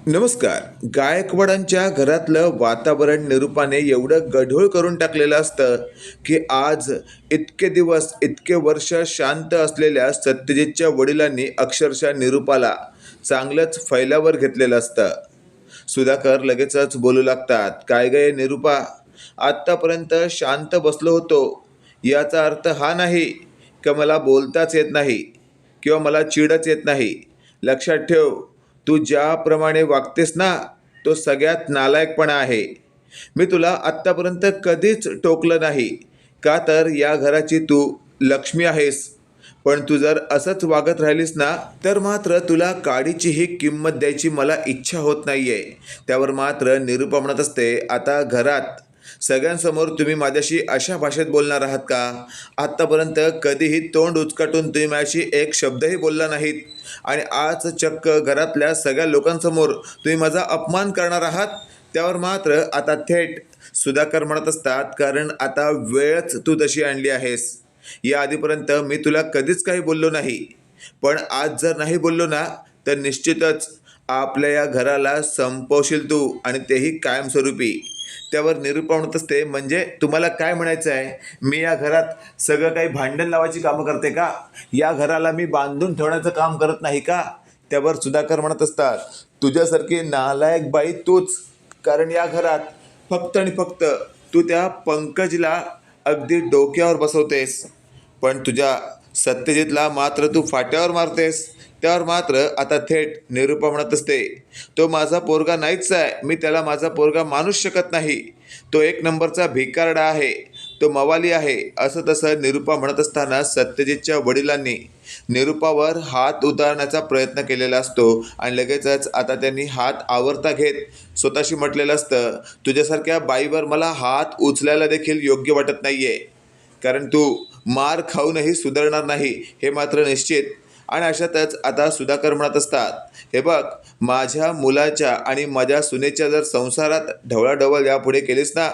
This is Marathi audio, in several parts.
नमस्कार. गायकवाडांच्या घरातलं वातावरण निरूपाने एवढं गढूळ करून टाकलेलं असतं की आज इतके दिवस इतके वर्ष शांत असलेल्या सत्यजितच्या वडिलांनी अक्षरशः निरूपाला चांगलंच फैलावर घेतलेलं असतं. सुधाकर लगेचच बोलू लागतात, काय गे निरूपा, आत्तापर्यंत शांत बसलो होतो. याचा अर्थ हा नाही की मला बोलताच येत नाही किंवा मला चिडच येत नाही. लक्षात ठेव, तू ज्याप्रमाणे वागतेस ना, तो सगळ्यात नालायकपणा आहे. मी तुला आत्तापर्यंत कधीच टोकलं नाही, का तर या घराची तू लक्ष्मी आहेस. पण तू जर असंच वागत राहिलीस ना, तर मात्र तुला काडीचीही किंमत द्यायची मला इच्छा होत नाहीये. त्यावर मात्र निरूपा म्हणत असते, आता घरात सगळ्यांसमोर तुम्ही माझ्याशी अशा भाषेत बोलणार आहात का? आत्तापर्यंत कधीही तोंड उचकाटून तुम्ही माझ्याशी एक शब्दही बोलला नाहीत आणि आज चक्क घरातल्या सगळ्या लोकांसमोर तुम्ही माझा अपमान करणार आहात. त्यावर मात्र आता थेट सुधाकर म्हणत असतात, कारण आता वेळच तू तशी आणली आहेस. या आधीपर्यंत मी तुला कधीच काही बोललो नाही, पण आज जर नाही बोललो ना, तर निश्चितच आपल्या या घराला संपवशील तू, आणि तेही कायमस्वरूपी. त्यावर निरूपा म्हणत असते, म्हणजे तुम्हाला काय म्हणायचं आहे? मी या घरात सगळं काही भांडण लावायची कामं करते का? या घराला मी बांधून ठेवण्याचं काम करत नाही का? त्यावर सुधाकर म्हणत असतात, तुझ्यासारखी नालायक बाई तूच. कारण या घरात फक्त आणि फक्त तू त्या पंकजला अगदी डोक्यावर बसवतेस, पण तुझ्या सत्यजितला मात्र तू फाट्यावर मारतेस. त्यावर मात्र आता थेट निरूपा म्हणत असते, तो माझा पोरगा नाहीच आहे. मी त्याला माझा पोरगा मानूच शकत नाही. तो एक नंबरचा भिकारडा आहे, तो मवाली आहे. असं तसं निरूपा म्हणत असताना सत्यजितच्या वडिलांनी निरूपावर हात उतारण्याचा प्रयत्न केलेला असतो आणि लगेचच आता त्यांनी हात आवरता घेत स्वतःशी म्हटलेलं असतं, तुझ्यासारख्या बाईवर मला हात उचलायला देखील योग्य वाटत नाहीये. कारण तू मार खाऊनही सुधारणार नाही, हे मात्र निश्चित. आणि अशातच आता सुधाकर म्हणत असतात, हे बघ, माझ्या मुलाच्या आणि माझ्या सुनेच्या जर संसारात ढवळाढवळ यापुढे केलीस ना,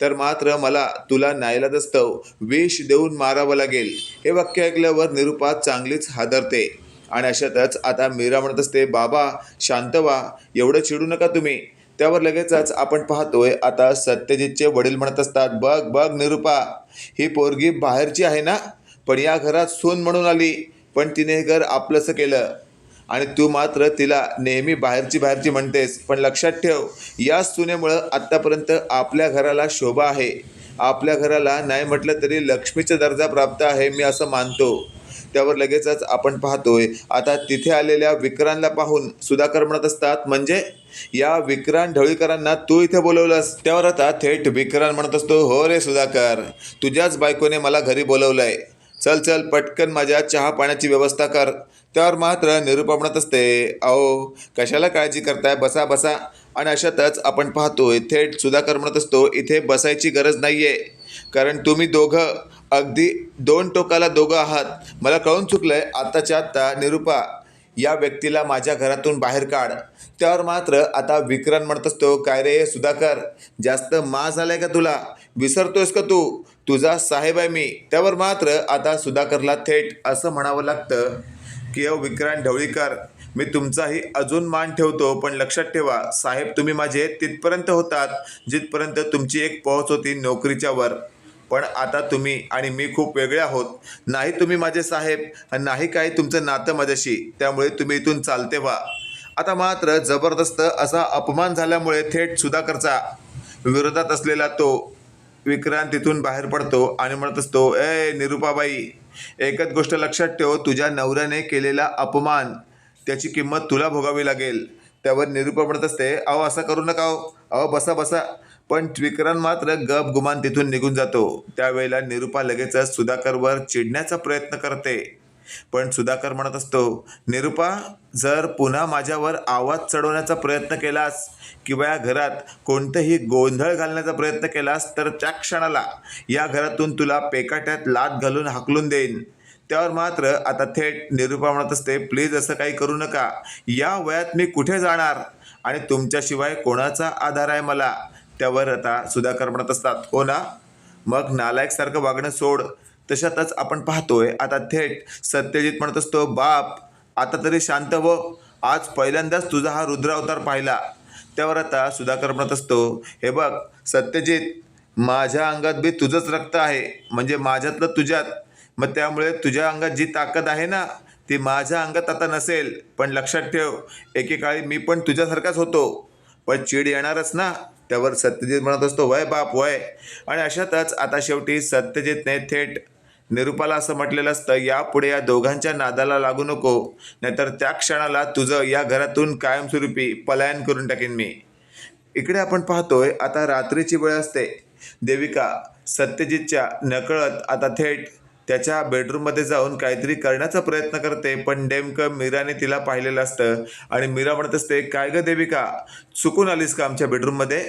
तर मात्र मला तुला नाईलाजास्तव विष देऊन मारावं लागेल. हे वाक्य ऐकल्यावर निरूपा चांगलीच हादरते. आणि अशातच आता मीरा म्हणत असते, बाबा शांत व्हा, एवढं चिडू नका तुम्ही. त्यावर लगेचच आपण पाहतोय आता सत्यजितचे वडील म्हणत असतात, बघ बघ निरूपा, ही पोरगी बाहेरची आहे ना, पण या घरात सून म्हणून आली. पण तिने हे घर आपलंसं केलं आणि तू मात्र तिला नेहमी बाहेरची बाहेरची म्हणतेस. पण लक्षात ठेव, या सुनेमुळं आत्तापर्यंत आपल्या घराला शोभा आहे. आपल्या घराला नाही म्हटलं तरी लक्ष्मीचा दर्जा प्राप्त आहे, मी असं मानतो. त्यावर लगेचच आपण पाहतोय आता तिथे आलेल्या विक्रांतला पाहून सुधाकर म्हणत असतात, म्हणजे या विक्रांत ढवळीकरांना तू इथे बोलवलंस? त्यावर आता थेट विक्रांत म्हणत असतो, हो रे सुधाकर, तुझ्याच बायकोने मला घरी बोलवलंय. चल चल पटकन माझ्या चहा पाण्याची व्यवस्था कर. त्यावर मात्र निरूपा म्हणत असते, अहो कशाला काळजी करताय, बसा बसा. आणि अशातच आपण पाहतोय थेट सुधाकर म्हणत असतो, इथे बसायची गरज नाहीये, कारण तुम्ही दोघं अगदी दोन टोकाला दोघं आहात. मला कळून चुकलंय. आत्ताच्या आत्ता निरूपा, या व्यक्तीला माझ्या घरातून बाहेर काढ. त्यावर मात्र आता विक्रांत म्हणत असतो, काय रे सुधाकर, जास्त माज आलाय का तुला? विसरतोयस का तू? तुझा साहेब आहे मी. त्यावर मात्र आता सुधाकरला थेट असं म्हणावं लागतं की विक्रांत ढवळीकर, मी तुमचाही अजून मान ठेवतो, पण लक्षात ठेवा साहेब, तुम्ही माझे तिथपर्यंत होतात जिथपर्यंत तुमची एक पोहोच होती नोकरीच्या वर. पण आता तुम्ही आणि मी खूप वेगळे आहोत. नाही तुम्ही माझे साहेब आणि नाही काही तुमचं नातं माझ्याशी. त्यामुळे तुम्ही इथून चालते व्हा. आता मात्र जबरदस्त असा अपमान झाल्यामुळे थेट सुधाकरचा विरोधात असलेला तो विक्रांत तिथून बाहेर पडतो आणि म्हणत असतो, ए निरूपाबाई, एकच गोष्ट लक्षात ठेव, तुझ्या नवऱ्याने केलेला अपमान त्याची किंमत तुला भोगावी लागेल. त्यावर निरूपा म्हणत असते, अहो असं करू नका, अहो बसा बसा. पण विक्रांत मात्र गप गुमान तिथून निघून जातो. त्यावेळेला निरूपा लगेचच सुधाकरवर चिडण्याचा प्रयत्न करते, पण सुधाकर म्हणत असतो, निरूपा, जर पुन्हा माझ्यावर आवाज चढवण्याचा प्रयत्न केलास किंवा या घरात कोणतंही गोंधळ घालण्याचा प्रयत्न केलास, तर त्या क्षणाला या घरातून तुला पेकाट्यात लाथ घालून हाकलून देईन. त्यावर मात्र आता थेट निरूपा म्हणत असते, प्लीज असं काही करू नका. या वयात मी कुठे जाणार आणि तुमच्याशिवाय कोणाचा आधार आहे मला? त्यावर आता सुधाकर म्हणत असतात, हो ना, मग नालायकसारखं वागणं सोड. तशातच आपण पाहतोय आता थेट सत्यजित म्हणत असतो, बाप आता तरी शांत हो. आज पहिल्यांदाच तुझा हा रुद्र अवतार पाहिला. त्यावर आता सुधाकर म्हणत असतो, हे बघ सत्यजित, माझ्या अंगात बी तुझंच रक्त आहे, म्हणजे माझ्यातलं तुझ्यात. मग त्यामुळे तुझ्या अंगात जी ताकद आहे ना, ती माझ्या अंगात आता नसेल. पण लक्षात ठेव, एकेकाळी मी पण तुझ्यासारखाच होतो. पण चीड येणारच ना. त्यावर सत्यजित म्हणत असतो, वय बाप वय. आणि अशातच आता शेवटी सत्यजितने थेट निरुपाला असं म्हटलेलं असतं, यापुढे या दोघांच्या नादाला लागू नको, नाहीतर त्या क्षणाला तुझं या घरातून कायमस्वरूपी पलायन करून टाकेन मी. इकडे आपण पाहतोय आता रात्रीची वेळ असते. देविका सत्यजितच्या नकळत आता थेट त्याच्या बेडरूममध्ये जाऊन काहीतरी करण्याचा प्रयत्न करते. पण नेमकं मीराने तिला पाहिलेलं असतं आणि मीरा म्हणत असते, काय ग देविका, चुकून आलीस का आमच्या बेडरूममध्ये?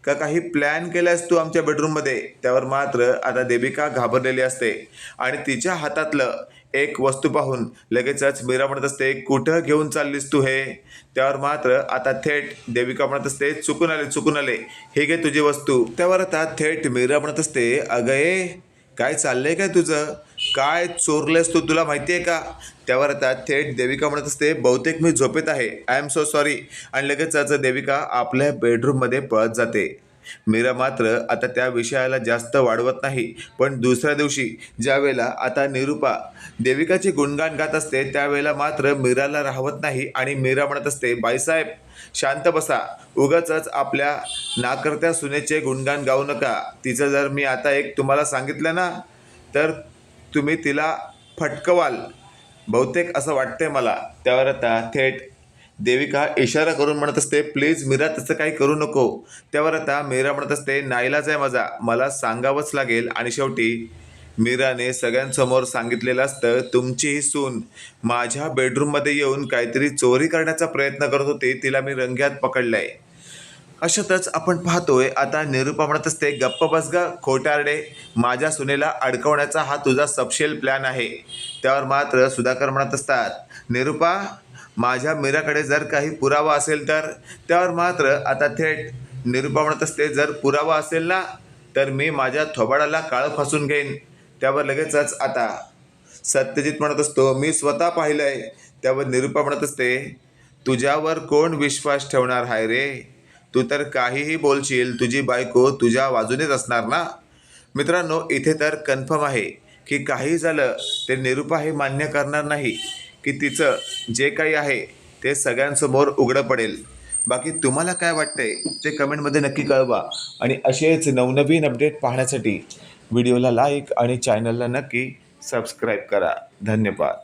का काही प्लॅन केलास तू आमच्या बेडरूममध्ये? त्यावर मात्र आता देविका घाबरलेली असते आणि तिच्या हातातलं एक वस्तू पाहून लगेचच मीरा म्हणत असते, कुठं घेऊन चाललीस तू हे? त्यावर मात्र आता थेट देविका म्हणत असते, चुकून आले, हे घे तुझी वस्तू. त्यावर आता थेट मीरा म्हणत असते, अगं काय चाललंय काय तुझं? काय चोरलेस तू, तुला माहिती आहे का? त्यावर आता थेट देविका म्हणत असते, बहुतेक मी झोपेत आहे, आय एम सो सॉरी. आणि लगेचच देविका आपल्या बेडरूममध्ये पळत जाते. मीरा मात्र आता त्या विषयाला जास्त वाढवत नाही. पण दुसऱ्या दिवशी ज्या वेळेला आता निरुपा देविकाचे गुणगान गात असते, त्यावेळेला मात्र मीराला राहवत नाही आणि मीरा म्हणत असते, बाईसाहेब शांत बसा, उगाचच आपल्या नाकर्त्या सुनेचे गुणगान गाऊ नका. तिचं जर मी आता एक तुम्हाला सांगितलं ना, तर तुम्ही तिला फटकवाल, बहुतेक असं वाटतंय मला. त्यावर आता थेट देविका इशारा करून म्हणत असते, प्लीज मीरा तसं काही करू नको. त्यावर आता मीरा म्हणत असते, नाईलाज आहे माझा, मला सांगावंच लागेल. आणि शेवटी मीराने सगळ्यांसमोर सांगितलेलं असतं, तुमची ही सून माझ्या बेडरूममध्ये येऊन काहीतरी चोरी करण्याचा प्रयत्न करत होती, तिला मी रंग्यात पकडलंय. अशातच आपण पाहतोय आता निरुपा म्हणत असते, गप्प बस ग खोटारडे, माझ्या सुनेला अडकवण्याचा हा तुझा सपशेल प्लॅन आहे. त्यावर मात्र सुधाकर म्हणत असतात, निरुपा माझ्या मीराकडे जर काही पुरावा असेल तर? त्यावर मात्र आता थेट निरुपा म्हणत असते, जर पुरावा असेल ना, तर मी माझ्या थोबाडाला काळं फासून घेईन. त्यावर लगेचच आता सत्यजित म्हणत असतो, मी स्वतः पाहिलंय. त्यावर निरुपा म्हणत असते, तुझ्यावर कोण विश्वास ठेवणार आहे रे? तू तर काहीही बोलशील, तुझी बायको तुझ्या बाजूनेच असणार ना. मित्रांनो, इथे तर कन्फर्म आहे की काही झालं ते निरुपा हे मान्य करणार नाही की तिचं जे काही आहे ते सगळ्यांसमोर उघडं पडेल. बाकी तुम्हाला काय वाटतंय ते कमेंटमध्ये नक्की कळवा. आणि असेच नवनवीन अपडेट पाहण्यासाठी व्हिडिओला लाईक आणि चॅनलला नक्की सबस्क्राईब करा. धन्यवाद.